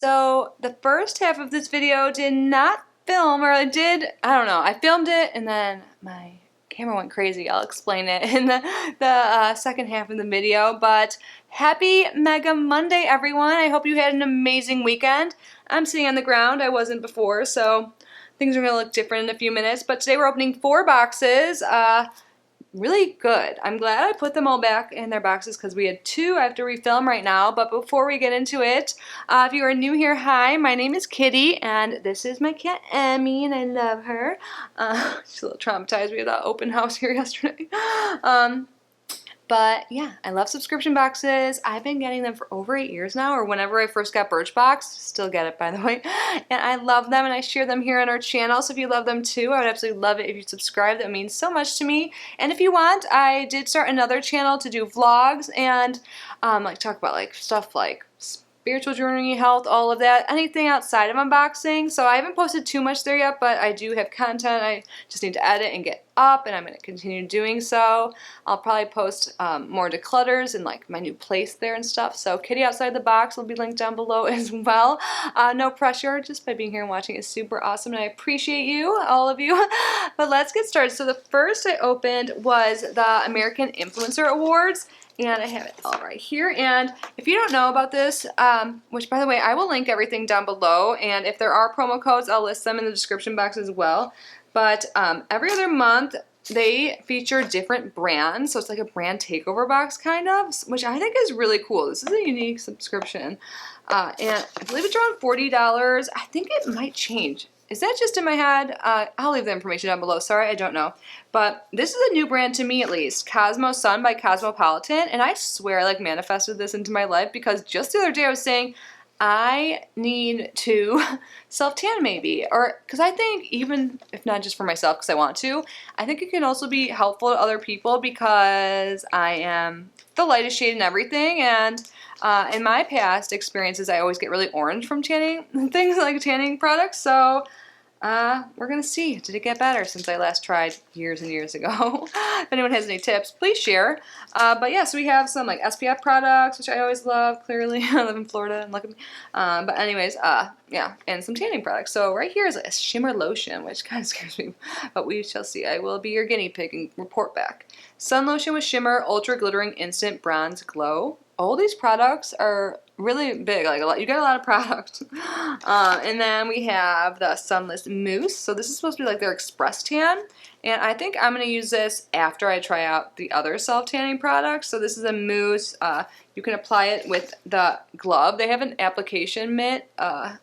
So the first half of this video did not film, or I don't know, I filmed it and then my camera went crazy. I'll explain it in the second half of the video, but happy Mega Monday, everyone. I hope you had an amazing weekend. I'm sitting on the ground. I wasn't before, so things are going to look different in a few minutes, but today we're opening 4 boxes. Really good. I'm glad I put them all back in their boxes because we had 2 I have to refilm right now. But before we get into it, if you are new here, hi, my name is Kitty, and this is my cat Emmy, and I love her. She's a little traumatized. We had an open house here yesterday. But yeah, I love subscription boxes. I've been getting them for over 8 years now, or whenever I first got Birchbox. Still get it, by the way. And I love them, and I share them here on our channel. So if you love them too, I would absolutely love it if you subscribe. That means so much to me. And if you want, I did start another channel to do vlogs and like talk about like stuff like spiritual journey, health, all of that, anything outside of unboxing. So I haven't posted too much there yet, but I do have content. I just need to edit and get up, and I'm going to continue doing so. I'll probably post more declutters and like my new place there and stuff. So Kitty Outside the Box will be linked down below as well. No pressure, just by being here and watching is super awesome, and I appreciate you, all of you. But let's get started. So the first I opened was the American Influencer Awards. And I have it all right here. And if you don't know about this, which by the way, I will link everything down below. And if there are promo codes, I'll list them in the description box as well. But every other month, they feature different brands. So it's like a brand takeover box kind of, which I think is really cool. This is a unique subscription. And I believe it's around $40. I think it might change. Is that just in my head? I'll leave the information down below. Sorry, I don't know. But this is a new brand to me, at least. Cosmo Sun by Cosmopolitan. And I swear I like manifested this into my life because just the other day I was saying I need to self-tan maybe. Or because I think even if not just for myself because I want to, I think it can also be helpful to other people because I am the lightest shade in everything. And in my past experiences, I always get really orange from tanning things like tanning products. So we're going to see. Did it get better since I last tried years and years ago? If anyone has any tips, please share. But yeah, so we have some like SPF products, which I always love, clearly. I live in Florida and look at me. But anyways, yeah, and some tanning products. So right here is a shimmer lotion, which kind of scares me, but we shall see. I will be your guinea pig and report back. Sun lotion with shimmer, ultra glittering instant bronze glow. All these products are really big, like you get a lot of product. And then we have the Sunless Mousse. So this is supposed to be like their express tan. And I think I'm going to use this after I try out the other self-tanning products. So this is a mousse. You can apply it with the glove. They have an application mitt.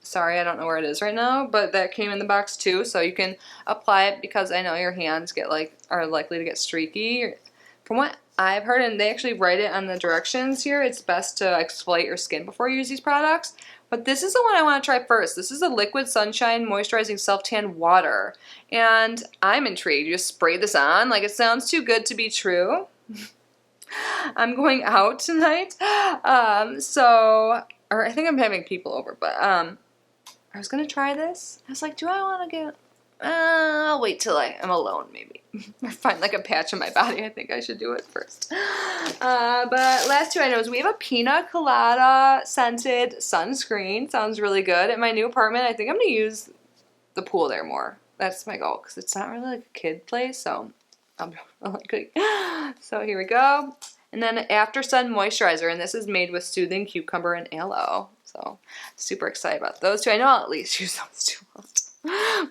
Sorry, I don't know where it is right now, but that came in the box too. So you can apply it because I know your hands are likely to get streaky. From what I've heard, and they actually write it on the directions here, it's best to exfoliate your skin before you use these products. But this is the one I want to try first. This is a Liquid Sunshine Moisturizing Self-Tan Water. And I'm intrigued. You just spray this on. Like, it sounds too good to be true. I'm going out tonight. Or I think I'm having people over, but I was going to try this. I was like, do I want to get... I'll wait till I am alone, maybe. I find like a patch on my body. I think I should do it first. But last 2 items, we have a Pina Colada scented sunscreen. Sounds really good. At my new apartment, I think I'm going to use the pool there more. That's my goal because it's not really like a kid place, so I'm like, so here we go. And then After Sun Moisturizer, and this is made with soothing cucumber and aloe. So super excited about those 2. I know I'll at least use those 2.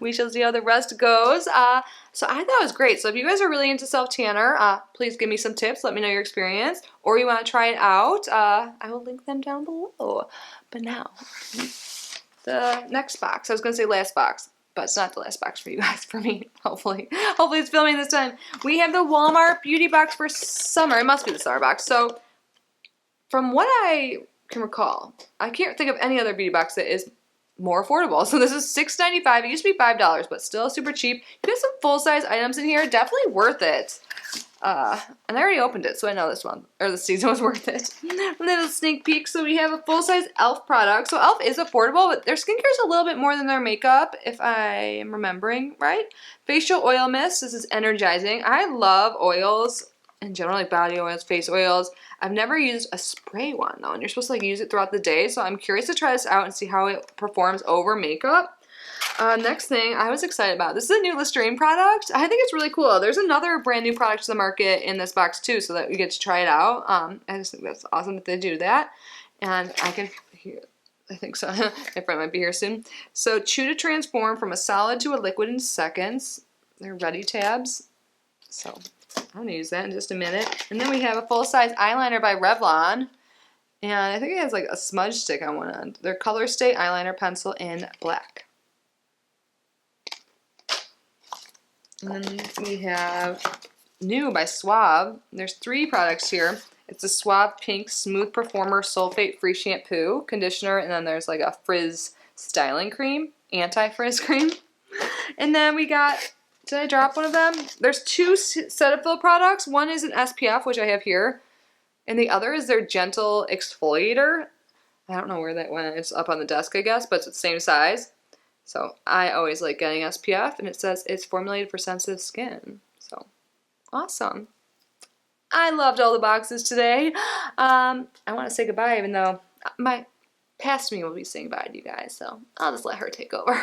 We shall see how the rest goes. So I thought it was great. So if you guys are really into self-tanner, please give me some tips. Let me know your experience. Or you want to try it out, I will link them down below. But now, the next box. I was going to say last box, but it's not the last box for you guys, for me, hopefully. Hopefully it's filming this time. We have the Walmart Beauty Box for summer. It must be the summer box. So from what I can recall, I can't think of any other beauty box that is more affordable. So this is $6.95. It used to be $5, but still super cheap. You get some full-size items in here. Definitely worth it. And I already opened it, so I know this one, or the season was worth it. A little sneak peek. So we have a full-size e.l.f. product. So e.l.f. is affordable, but their skincare is a little bit more than their makeup, if I am remembering right. Facial oil mist. This is energizing. I love oils. in general, like body oils, face oils. I've never used a spray one though, and you're supposed to like use it throughout the day, so I'm curious to try this out and see how it performs over makeup. Next thing I was excited about. This is a new Listerine product. I think it's really cool. There's another brand new product to the market in this box too, so that we get to try it out. I just think that's awesome that they do that. And I can hear, I think so. My friend might be here soon. So chew to transform from a solid to a liquid in seconds. They're ready tabs. So I'm gonna use that in just a minute. And then we have a full-size eyeliner by Revlon. And I think it has like a smudge stick on one end. Their Color Stay eyeliner pencil in black. And then we have new by Suave. There's 3 products here. It's a Suave Pink Smooth Performer Sulfate-Free Shampoo, Conditioner, and then there's like a Frizz Styling Cream, Anti-Frizz Cream. And then we got, did I drop one of them? There's 2 Cetaphil products. One is an SPF, which I have here, and the other is their Gentle Exfoliator. I don't know where that went. It's up on the desk, I guess, but it's the same size. So I always like getting SPF, and it says it's formulated for sensitive skin. So awesome. I loved all the boxes today. I want to say goodbye, even though my past me will be saying bye to you guys. So I'll just let her take over.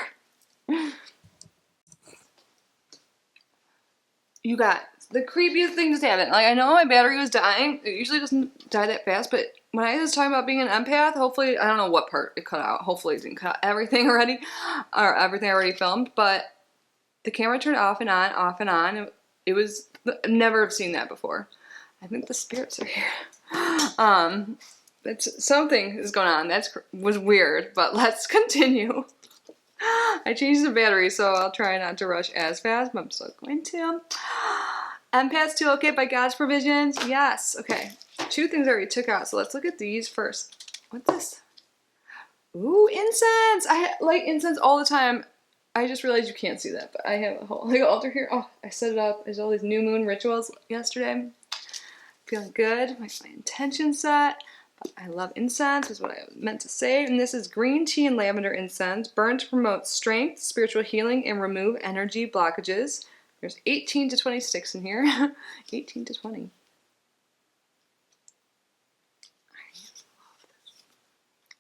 You guys, the creepiest thing just happened. Like, I know my battery was dying. It usually doesn't die that fast, but when I was talking about being an empath, hopefully, I don't know what part it cut out. Hopefully it didn't cut out everything already, or everything I already filmed, but the camera turned off and on, off and on. It was, I've never seen that before. I think the spirits are here. That's, something is going on. Was weird, but let's continue. I changed the battery, so I'll try not to rush as fast, but I'm still going to. Empath's Toolkit by God's Provisions. Yes. Okay. 2 things I already took out, so let's look at these first. What's this? Ooh, incense! I light incense all the time. I just realized you can't see that, but I have a whole like altar here. Oh, I set it up. There's all these new moon rituals yesterday. Feeling good. My intention set. But I love incense, is what I meant to say. And this is green tea and lavender incense, burned to promote strength, spiritual healing, and remove energy blockages. There's 18 to 20 sticks in here. 18 to 20.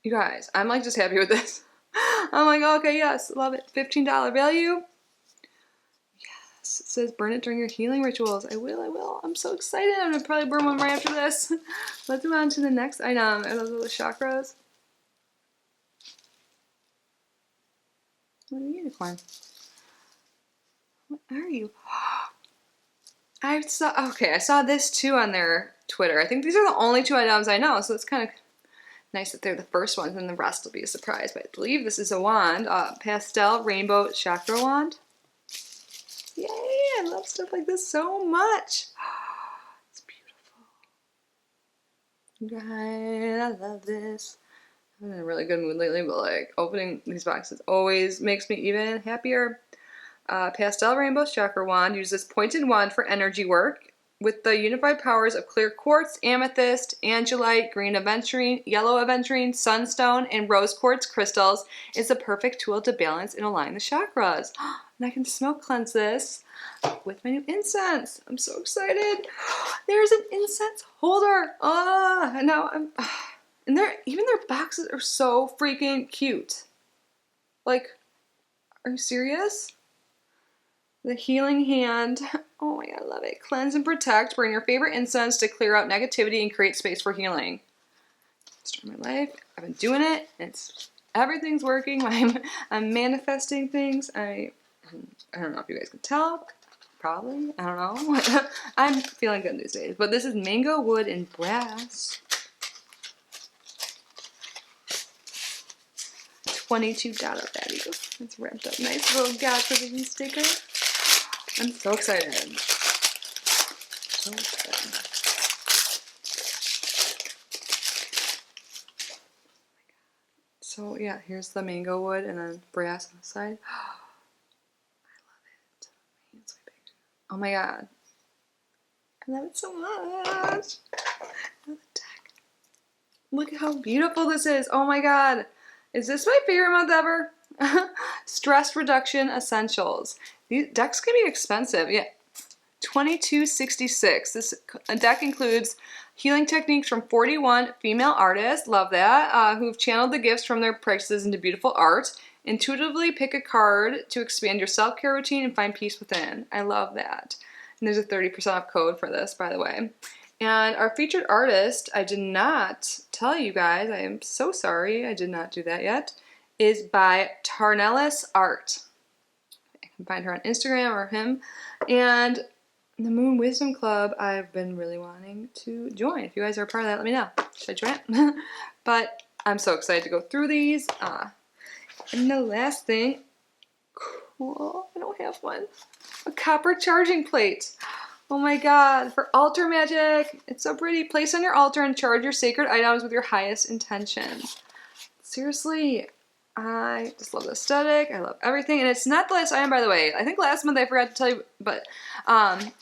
You guys, I'm like just happy with this. I'm like, okay, yes, love it. $15 value. Yes, it says burn it during your healing rituals. I will. I'm so excited. I'm gonna probably burn one right after this. Let's move on to the next item. Are those little chakras? What a unicorn. What are you? I saw this too on their Twitter. I think these are the only 2 items I know, so it's kind of nice that they're the first ones, and the rest will be a surprise. But I believe this is a wand, pastel rainbow chakra wand. Yay! I love stuff like this so much. It's beautiful. Guys, I love this. I'm in a really good mood lately, but like opening these boxes always makes me even happier. Pastel rainbow chakra wand. Use this pointed wand for energy work. With the unified powers of clear quartz, amethyst, angelite, green aventurine, yellow aventurine, sunstone, and rose quartz crystals, it's a perfect tool to balance and align the chakras. And I can smoke cleanse this with my new incense. I'm so excited. There's an incense holder. And now and even their boxes are so freaking cute. Like, are you serious? The healing hand. Oh my god, I love it. Cleanse and protect. Burn your favorite incense to clear out negativity and create space for healing. Start my life. I've been doing it. Everything's working. I'm manifesting things. I don't know if you guys can tell. Probably. I don't know. I'm feeling good these days. But this is mango wood and brass. $22 value. It's wrapped up nice. Little God Provision sticker. I'm so excited. So excited. So yeah, here's the mango wood and then brass on the side. I love it. My hand's way big. Oh my god. I love it so much. I love the deck. Look at how beautiful this is. Oh my god. Is this my favorite month ever? Stress reduction essentials. These decks can be expensive. Yeah, 2266. This deck includes healing techniques from 41 female artists, love that, who've channeled the gifts from their practices into beautiful art. Intuitively pick a card to expand your self-care routine and find peace within. I love that. And there's a 30% off code for this, by the way. And our featured artist, I did not tell you guys, I am so sorry, I did not do that yet, is by Tarnellis Art. I can find her on Instagram or him. And the Moon Wisdom Club, I've been really wanting to join. If you guys are a part of that, let me know. Should I join it? But I'm so excited to go through these. And the last thing, cool, I don't have one. A copper charging plate. Oh my god, for altar magic. It's so pretty. Place on your altar and charge your sacred items with your highest intentions. Seriously, I just love the aesthetic. I love everything. And it's not the last item, by the way. I think last month I forgot to tell you, but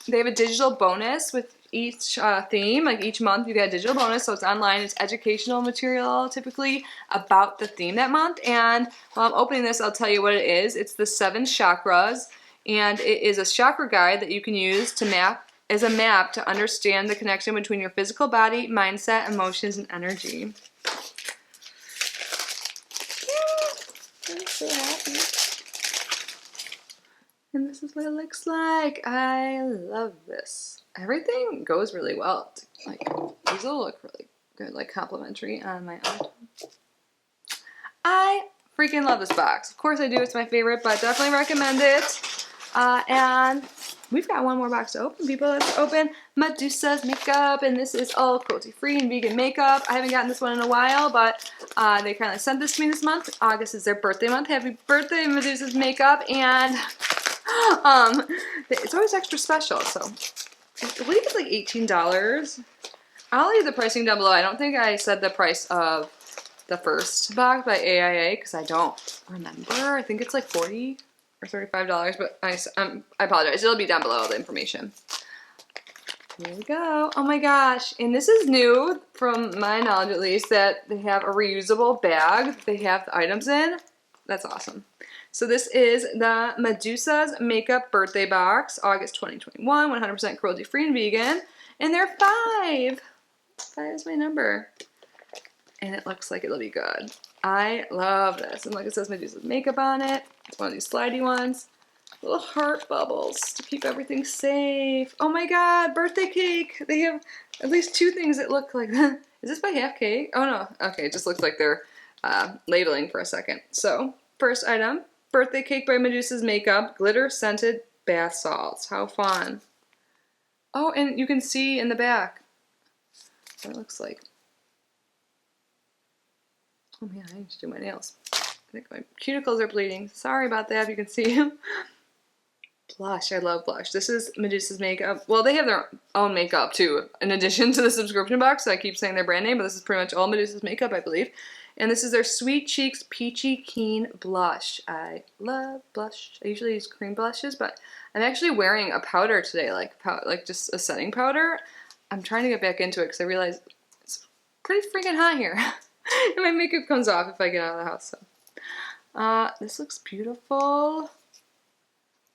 they have a digital bonus with each theme. Like each month you get a digital bonus, so it's online. It's educational material typically about the theme that month. And while I'm opening this, I'll tell you what it is. It's the 7 chakras, and it is a chakra guide that you can use to map as a map to understand the connection between your physical body, mindset, emotions, and energy. I'm so happy. And this is what it looks like. I love this. Everything goes really well. Like, these will look really good, like complimentary on my own. I freaking love this box. Of course I do. It's my favorite, but definitely recommend it. And we've got one more box to open, people. Let's open Midas Makeup, and this is all cruelty-free and vegan makeup. I haven't gotten this one in a while, but they kindly sent this to me this month. August is their birthday month. Happy birthday, Midas Makeup, and it's always extra special, so I believe it's like $18. I'll leave the pricing down below. I don't think I said the price of the first box by AIA because I don't remember. I think it's like $40 or $35, but I apologize. It'll be down below, the information. Here we go. Oh my gosh. And this is new, from my knowledge at least, that they have a reusable bag that they have the items in. That's awesome. So this is the Midas Makeup Birthday Box, August 2021, 100% cruelty-free and vegan. And they're 5. 5 is my number. And it looks like it'll be good. I love this. And like it says, Midas Makeup on it. It's one of these slidey ones. Little heart bubbles to keep everything safe. Oh my god, birthday cake. They have at least 2 things that look like that. Is this by Half Cake? Oh no. Okay, it just looks like they're labeling for a second. So, first item. Birthday cake by Midas Makeup, glitter scented bath salts. How fun. Oh, and you can see in the back what it looks like. Oh man, I need to do my nails. I think my cuticles are bleeding. Sorry about that if you can see. Blush, I love blush. This is Midas Makeup. Well, they have their own makeup too, in addition to the subscription box, so I keep saying their brand name, but this is pretty much all Midas Makeup, I believe. And this is their Sweet Cheeks Peachy Keen Blush. I love blush. I usually use cream blushes, but I'm actually wearing a powder today, like just a setting powder. I'm trying to get back into it because I realize it's pretty freaking hot here. And my makeup comes off if I get out of the house. So, this looks beautiful.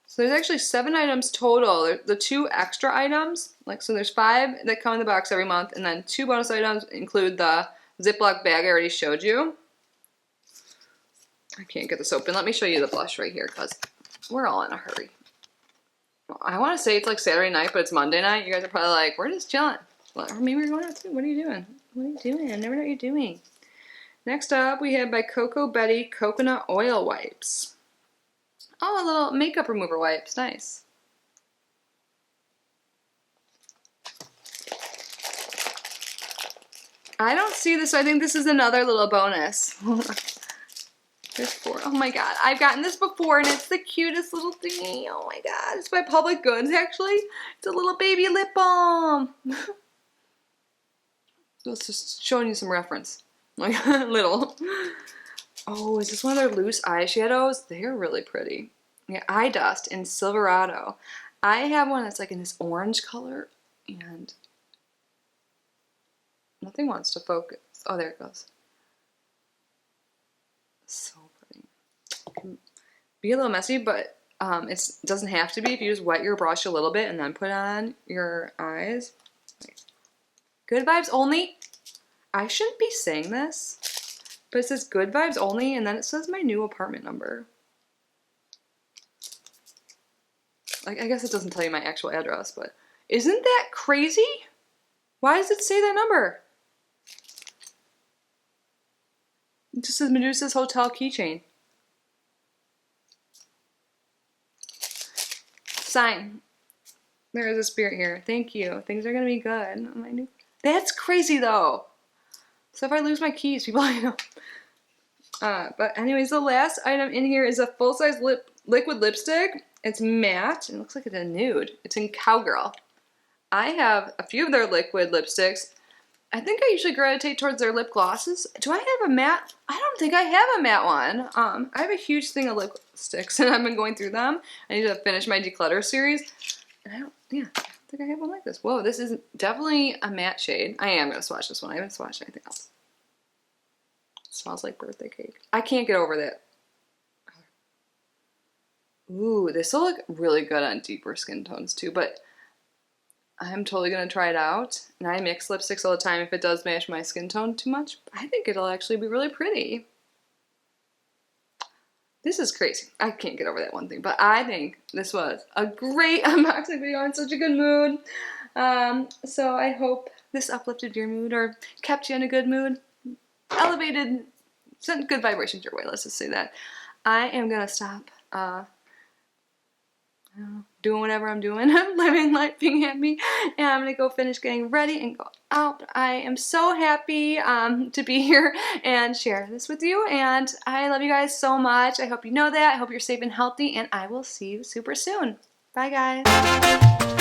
So there's actually 7 items total. The 2 extra items, so there's 5 that come in the box every month, and then 2 bonus items include the Ziploc bag I already showed you. I can't get this open. Let me show you the blush right here because we're all in a hurry. I want to say it's like Saturday night, but it's Monday night. You guys are probably like, we're just chilling. Well, or maybe we're going out too. What are you doing? What are you doing? I never know what you're doing. Next up, we have by Coco Betty Coconut Oil Wipes. Oh, a little makeup remover wipes. Nice. I don't see this, so I think this is another little bonus. There's 4. Oh my god, I've gotten this before, and it's the cutest little thingy. Oh my god, it's by Public Goods, actually. It's a little baby lip balm. It's just showing you some reference. Like, little. Oh, is this one of their loose eyeshadows? They're really pretty. Yeah, Eye Dust in Silverado. I have one that's like in this orange color, and nothing wants to focus. Oh, there it goes. So pretty. It can be a little messy, but It doesn't have to be if you just wet your brush a little bit and then put on your eyes. Good vibes only. I shouldn't be saying this, but it says good vibes only, and then it says my new apartment number. Like, I guess it doesn't tell you my actual address, but isn't that crazy? Why does it say that number? It just says Medusa's Hotel keychain. Sign. There is a spirit here. Thank you. Things are gonna be good. That's crazy though. So if I lose my keys, people I know. But anyways, the last item in here is a full-size liquid lipstick. It's matte. It looks like it's a nude. It's in Cowgirl. I have a few of their liquid lipsticks. I think I usually gravitate towards their lip glosses. Do I have a matte? I don't think I have a matte one. I have a huge thing of lipsticks and I've been going through them. I need to finish my declutter series. And I don't think I have one like this. Whoa, this is definitely a matte shade. I am gonna swatch this one. I haven't swatched anything else. It smells like birthday cake. I can't get over that. Ooh, this will look really good on deeper skin tones too, but I'm totally gonna try it out. And I mix lipsticks all the time if it does match my skin tone too much. I think it'll actually be really pretty. This is crazy. I can't get over that one thing, but I think this was a great unboxing video. I'm in such a good mood. So I hope this uplifted your mood or kept you in a good mood. Elevated, sent good vibrations your way, let's just say that. I am gonna stop doing whatever I'm doing, living life, being happy, and I'm gonna go finish getting ready and go out. I am so happy to be here and share this with you, and I love you guys so much. I hope you know that. I hope you're safe and healthy, and I will see you super soon. Bye, guys.